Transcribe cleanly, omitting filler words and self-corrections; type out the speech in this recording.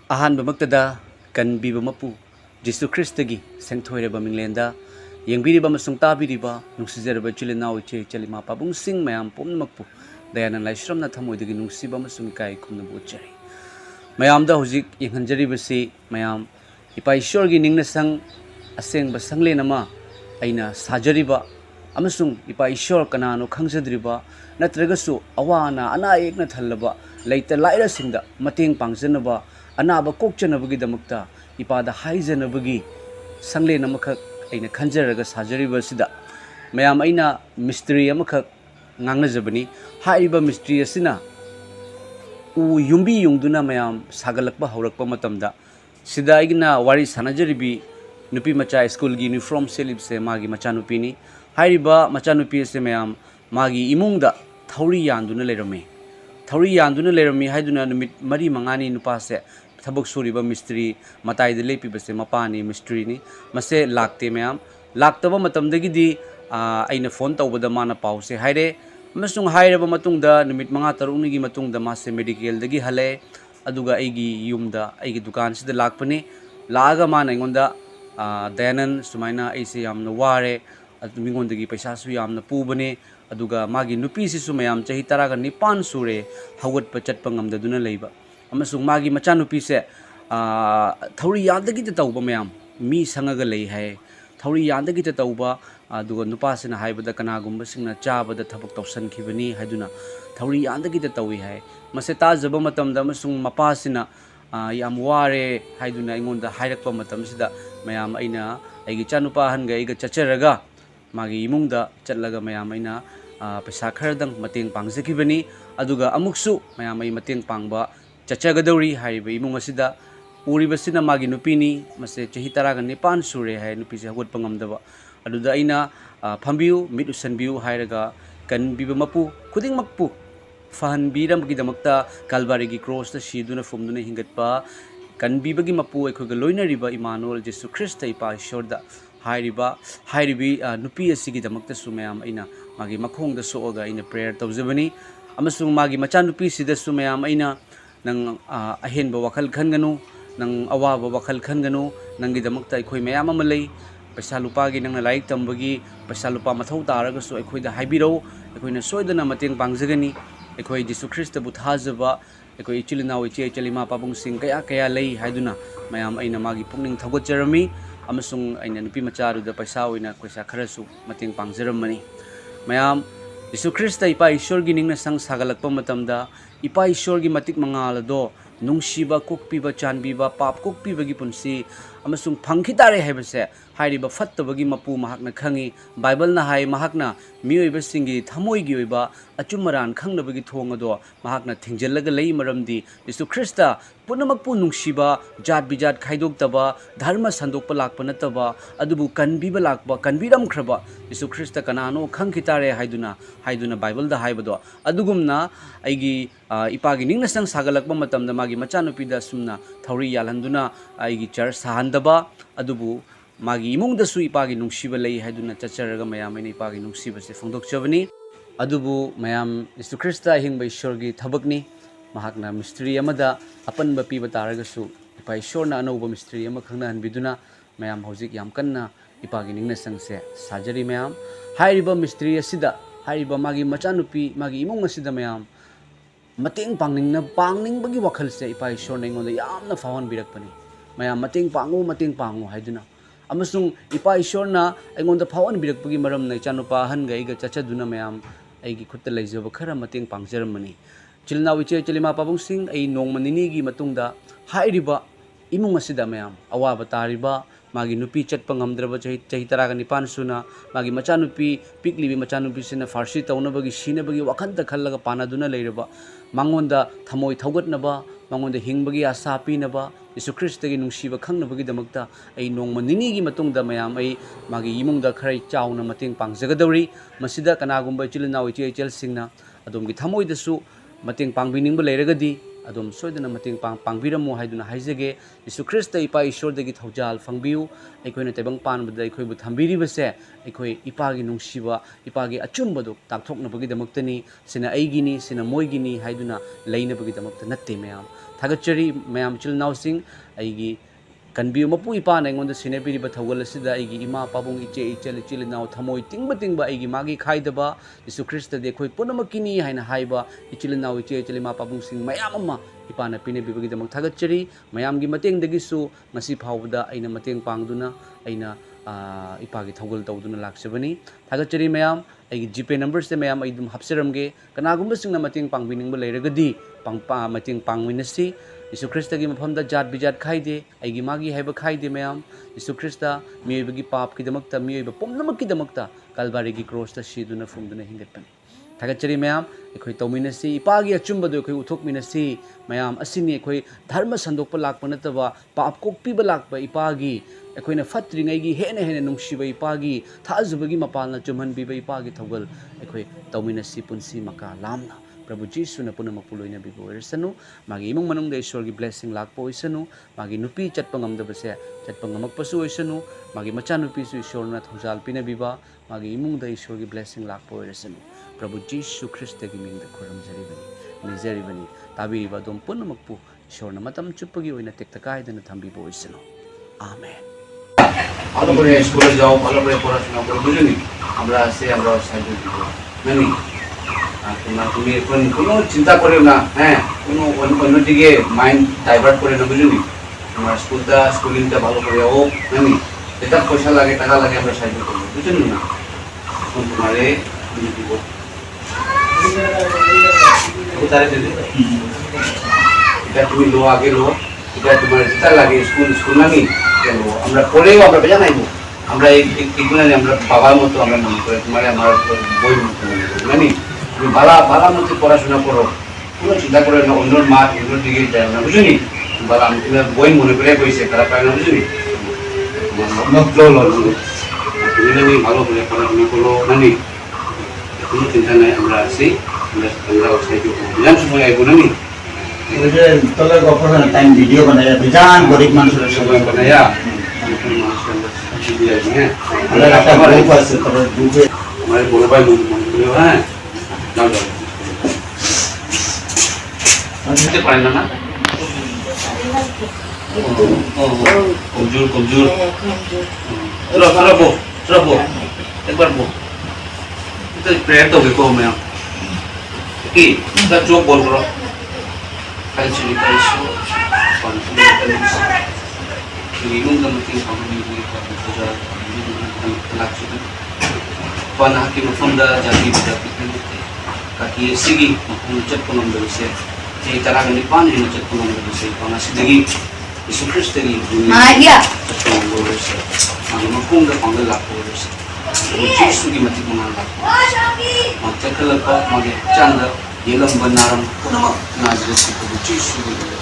ꯑꯍꯥꯟꯕꯃꯛꯇꯗ Kanbiba Mapu Jesu Christagi Sengthoiraba Minglenda Yengbiriba amasung tabiriba nungsijaraba chilinaw iche chalima pabungsing mayam pumnamakpu dayanan laisramna thamoidagi nungsiba amasung ikai khumnabu utjari mayamda hojik yenghanjaribasi mayam ipa ishorgi ningnasang asengba sanglen ama aina sajariba amasung ipa ishor kanano khangsadriba natragasu awana ana ekna thallaba leita lairasingda mateng pangjanaba anaba kokchanabagi damakta ipada haijanabagi sanglen amakak aina khanjaraga sajariba mayam aina Mistry amakak ngangnajabani haiba Mistry asina u yumbi yungduna mayam sagalakba haurakpa matamda sida aigna wari sanajaribi nupi macha school gi uniform selibse magi machanupi ni haiba machanupi se mayam magi imungda thouri yanduna lerami haiduna numit mari mangani nupa se thabak suriba Mistry matai de lepi base mapani Mistry ni mase lakte mayam laktaba matamdagi di aina phone tawbada mana pause haire amasung hairaba matungda numit manga tarunigi matungda mase medical dagi hale aduga aigi yumda aigi dukan sida lakpani laaga mana ingonda dayanan sumaina aise yamna ware mingondagi paisa su yamna pubane aduga magi nupi si sumayam chahi taraga nipan sure hawatpa chatpa ngamdaduna leiba amasung magi macha nupi se thouri yandagi ta tawba mayam mi sangaga lei hai thouri yandagi ta tawba aduga nupasina haibada kanagumba singna chabada thabak tawsankhibani haiduna thouri yandagi ta tawi hai mase tajaba matamda amasung mapasina yam ware haiduna ingonda hairakpa matamsida mayam aina aigi chanupa hanga aiga chacharaga magi imungda chatlaga mayam aina paisa kharadang mateng pangjakibani aduga amuksu mayam ai mateng pangba chachagadori haiba imung asida uribasina magi nupini mase chahi taraga nipan sure hai nupi se hawat pangamdaba aduda aina phambiu mit usanbiu hairaga Kanbiba Mapu khuding makpu fahanbiram gi damakta kalbarigi cross ta siduna fumduna hingatpa Kanbiba gi mapu ekhoga loinariba Emmanuel Jesu Christa ipa ishorda hairibi nupi asigi damakta sumayam aina magi makhongda soga aina prayer tawjabani amasung magi macha nupi sida sumayam aina nang ahenba wakhal khanganu nang awaba wakhal khanganu nangi damakta ekhoi mayam ama lei paisa lupa gi nangna laik tambagi paisa lupa mathau taraga so ekhoida haibiro ekhoina soidana mateng pangjagani ekhoi Jesu Christa bu thajaba ekhoi chilinaw iche chalima pabung sing kaya lei haiduna mayam aina magi pungning thagotjarami amasung aina nupi macharu da paisa oina paisa kharasu mateng pangjaramani mayam Jesu Christa ipa ishor gi ningna sang sagalakpa matamda ipa ishor gi matik mangal do nungsiba kokpiba chanbiba pap kokpiba gi punsi amasung phangkhitare haibase hairiba Fattaba gi mapu mahakna khangi Bible na hai mahakna miyoiba singi thamoi gi oiba achumaran khangnaba gi thongado mahakna thingjellaga lei maramdi Jesu Christa pumnamak pu nungsiba jat bijat khaidoktaba dharma sandokpa lakpa nataba adubu Kanbiba lakba kanbiram khraba Jesu Christa kanano khangkhitare haiduna Bible da haibado adugumna aigi ipagi ningna sang sagalakba matamda magi machanupida sumna thouri yalhanduna aigi church sahandaba adubu magi imungda su ipagi nungsiba lei haiduna chacharaga mayam aina ipagi nungsiba se phongdokchabani adubu mayam Jesu Christa hingba ishorgi thabakni mahakna Mistry amada apanba piba taragasu ipa ishorna anauba Mistry ama khangna hanbiduna mayam hojik yam kanna ipagi ningna sangse sajari mayam hairiba Mistry asida hairiba magi machanupi magi imung asida mayam mateng pangningba wakhalse ipa ishorna ingonda yamna fawan birakpani mayam mateng pangu haiduna amasung ipa ishorna aingonda fawan birakpagi maramna chanupa hanga iga chachaduna mayam aigi khutta leijaba khara mateng pangjaramani chilnaw iche chalima pabung sing ai nongma nini gi matungda hairiba imung asida mayam awaba tariba magi nupi chatpa ngamdraba chahi taraga nipan suna magi machanupi piklibi machanupi sina farsi tawnabagi sinabagi wakhanta khallaga panaduna leiraba mangonda thamoi thaugatnaba mangonda hingbagi asa pinaba Jesu Christa gi nungsiba khangnabagi damakta ai nongma nini gi matungda mayam ai magi imungda kharai chauna mateng pangjagadawri masida kanagumba chilinaw iche singna adumgi thamoidasu mateng pangbiningba leiragadi adom soidana mating pangbiramo haiduna haijage Jesu Christa ipa ishordagi thaujal phangbiu aikoina tebang panbada aikoi bu thambiri base aikoi ipa gi nungsiba ipa gi achumba do takthokna bagi damaktani sina aigini sina moigini haiduna leina bagi damakta natte mayam thagachari mayam chilnau sing aigi Kanbiba Mapu ipa na ngonda sinepiri ba thawgal asida aigi ima pabung iche chilinaw thamoi tingba aigi magi khaidaba Jesu Christa de khoi punamakini haina haiba ichilinaw iche chilima pabung sing mayam ama ipa na pinebibagi damak thagachari mayam gi mateng dagi su ngasi phawda aina mateng pangduna aina ipa gi thawgal tawduna laksabani thagachari mayam aigi GPay number se mayam aidum hapseramge kanagumba singna mateng pangbiningba leiragadi pangpa mateng pangwinasi Jesu Christa gi mafamda jat bijat khaide aigi magi haiba khaide mayam Jesu Christa miyobagi pap ki damakta miyoba pumnamak ki damakta kalbari gi cross ta siduna fumduna hingatpan thagachari mayam ekhoi tawminasi ipagi achumba do ekhoi uthokminasi mayam asini ekhoi dharma sandokpa lakpa nataba pap kokpiba lakpa ipagi ekhoina fatringai gi hena nungsiba ipagi thazubagi mapalna chumhanbiba ipagi thawgal ekhoi tawminasi punsi maka lamna Prabhu Jesu na puno magpuloy na bibo oirasanu magi imong manung da Ishwar gi blessing lakpo oisanu magi nupi chat pangamda base chat pangamagpasu oisanu magi machanupi su Ishwar na thujal pinabiba magi imong da Ishwar gi blessing lakpo oirasanu Prabhu Jesu Christa gi mingda khoram jaribani tabiriba dom puno magpu Ishwar na matam chupagi oina tektakai dana thambibo oisanu Amen Alo pore school jao alo pore porashona koro bujuni amra sahibu dibo nani তুমি কোনো চিন্তা করিও না হ্যাঁ কোনো অন্যদিকে mind divert করে না বুঝলি তোমার স্কুলিংটা ভালো করে হোক জানি যেটা পয়সা লাগে টাকা লাগে আমরা সাহায্য করবো বুঝলি না এখন তোমারে তুমি দিব এটা তুমি লো আগে লো এটা তোমার যেটা লাগে স্কুল নামি কেন আমরা পড়েও আমরা বেজা নাইবো আমরা এইগুলো আমরা বাবার মতো আমরা মনে করে তোমার আমার বই মতো মনে করি জানি তুমি বালা মতো পড়াশোনা করো কোনো চিন্তা করে না অন্যর মাঠ অন্যর দিকে যায় না বুঝলি বালা আমি তোমার বই মনে করে কইছে খারাপ পাই না বুঝলি তুমি নামি ভালো করে পড়াশোনা করো নানি কোনো চিন্তা নাই আমরা আছি আমরা সাহায্য করবো বিধান সময় আইব নানি তলে গপর টাইম ভিডিও বানাইয়া বিধান গরিব মানুষের সময় বানাইয়া আমার বড় ভাই মনে করে হ্যাঁ বুঝতে পারেন না কমজোর চলো একবার বো तो प्रेयर तो देखो मैं कि दा चोक बोल करो कल्चर कल्चर कॉन्फिडेंस ये लोग का मतलब हमने ये पूजा लक्ष्य पाना की मफंदा जाति जाति काकी सिगी मफंद चट को नंबर से ये तरह के निपान ये चट को नंबर से पाना सिद्धि यीशु ख्रिस्ट की मारिया चट को नंबर से मानो मफंद का पंगल लाखों से Jesu की मति को नाम मत चक्कर लगा मगे चंदा येलम बनारम पुनः नाज़रेत की Jesu